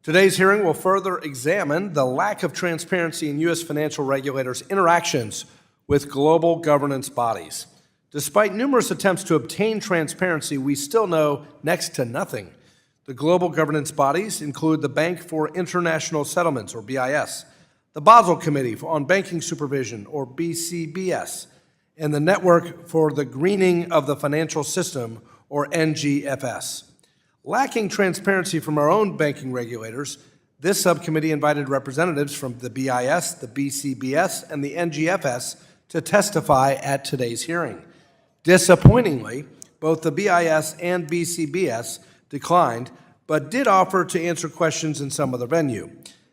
Today's hearing will further examine the lack of transparency in U.S. financial regulators' interactions with global governance bodies. Despite numerous attempts to obtain transparency, we still know next to nothing. The global governance bodies include the Bank for International Settlements, or BIS, the Basel Committee on Banking Supervision, or BCBS, and the Network for the Greening of the Financial System, or NGFS. Lacking transparency from our own banking regulators, this subcommittee invited representatives from the BIS, the BCBS, and the NGFS to testify at today's hearing. Disappointingly, both the BIS and BCBS declined, but did offer to answer questions in some other venue.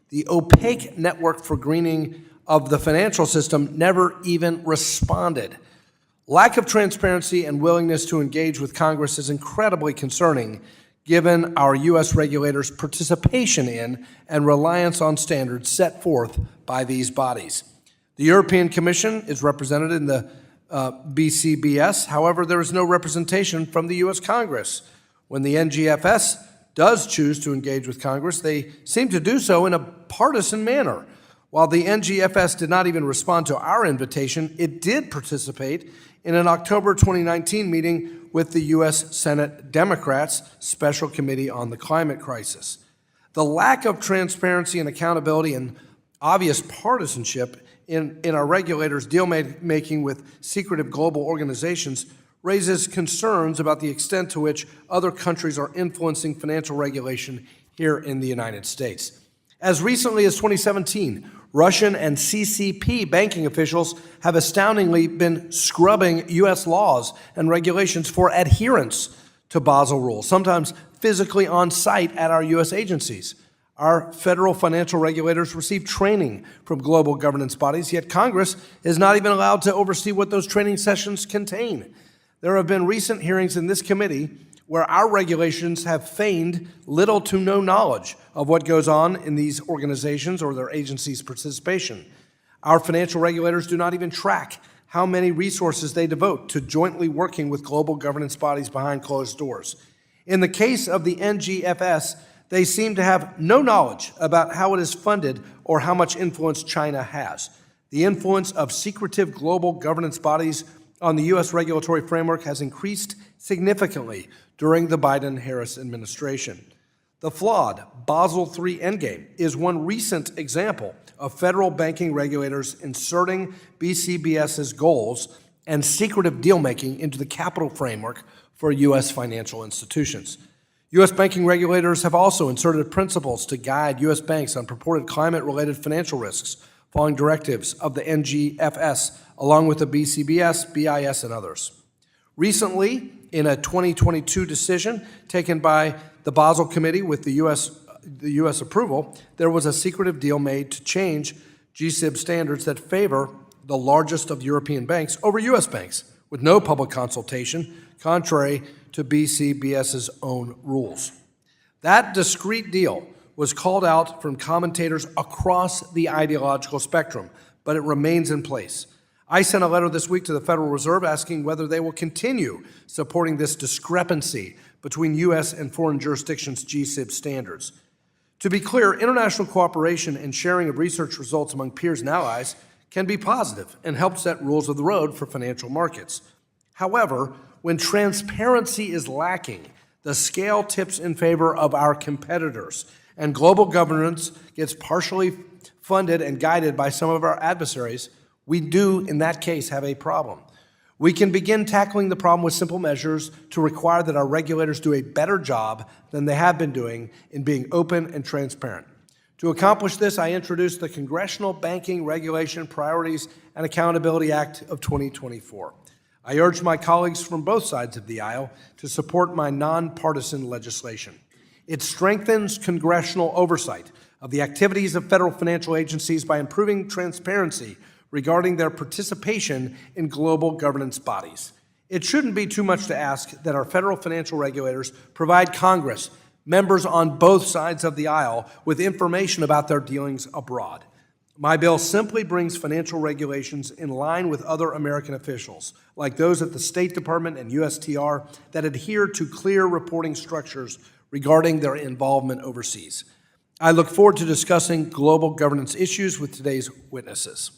The opaque Network for Greening of the Financial System never even responded. Lack of transparency and willingness to engage with Congress is incredibly concerning, given our U.S. regulators' participation in and reliance on standards set forth by these bodies. The European Commission is represented in the BCBS. However, there is no representation from the U.S. Congress. When the NGFS does choose to engage with Congress, they seem to do so in a partisan manner. While the NGFS did not even respond to our invitation, it did participate in an October 2019 meeting with the U.S. Senate Democrats' Special Committee on the Climate Crisis. The lack of transparency and accountability and obvious partisanship in our regulators' deal-making with secretive global organizations raises concerns about the extent to which other countries are influencing financial regulation here in the United States. As recently as 2017, Russian and CCP banking officials have astoundingly been scrubbing U.S. laws and regulations for adherence to Basel rules, sometimes physically on site at our U.S. agencies. Our federal financial regulators receive training from global governance bodies, yet Congress is not even allowed to oversee what those training sessions contain. There have been recent hearings in this committee where our regulations have feigned little to no knowledge of what goes on in these organizations or their agencies' participation. Our financial regulators do not even track how many resources they devote to jointly working with global governance bodies behind closed doors. In the case of the NGFS, they seem to have no knowledge about how it is funded or how much influence China has. The influence of secretive global governance bodies on the U.S. regulatory framework has increased significantly during the Biden-Harris administration. The flawed Basel III endgame is one recent example of federal banking regulators inserting BCBS's goals and secretive deal-making into the capital framework for U.S. financial institutions. U.S. banking regulators have also inserted principles to guide U.S. banks on purported climate-related financial risks, following directives of the NGFS, along with the BCBS, BIS, and others. Recently, in a 2022 decision taken by the Basel Committee with the U.S. approval, there was a secretive deal made to change GSIB standards that favor the largest of European banks over U.S. banks, with no public consultation, contrary to BCBS's own rules. That discrete deal was called out from commentators across the ideological spectrum, but it remains in place. I sent a letter this week to the Federal Reserve asking whether they will continue supporting this discrepancy between U.S. and foreign jurisdictions' GSIB standards. To be clear, international cooperation and sharing of research results among peers and allies can be positive and help set rules of the road for financial markets. However, when transparency is lacking, the scale tips in favor of our competitors, and global governance gets partially funded and guided by some of our adversaries, we do, in that case, have a problem. We can begin tackling the problem with simple measures to require that our regulators do a better job than they have been doing in being open and transparent. To accomplish this, I introduced the Congressional Banking Regulation Priorities and Accountability Act of 2024. I urge my colleagues from both sides of the aisle to support my nonpartisan legislation. It strengthens congressional oversight of the activities of federal financial agencies by improving transparency regarding their participation in global governance bodies. It shouldn't be too much to ask that our federal financial regulators provide Congress, members on both sides of the aisle, with information about their dealings abroad. My bill simply brings financial regulations in line with other American officials, like those at the State Department and USTR, that adhere to clear reporting structures regarding their involvement overseas. I look forward to discussing global governance issues with today's witnesses.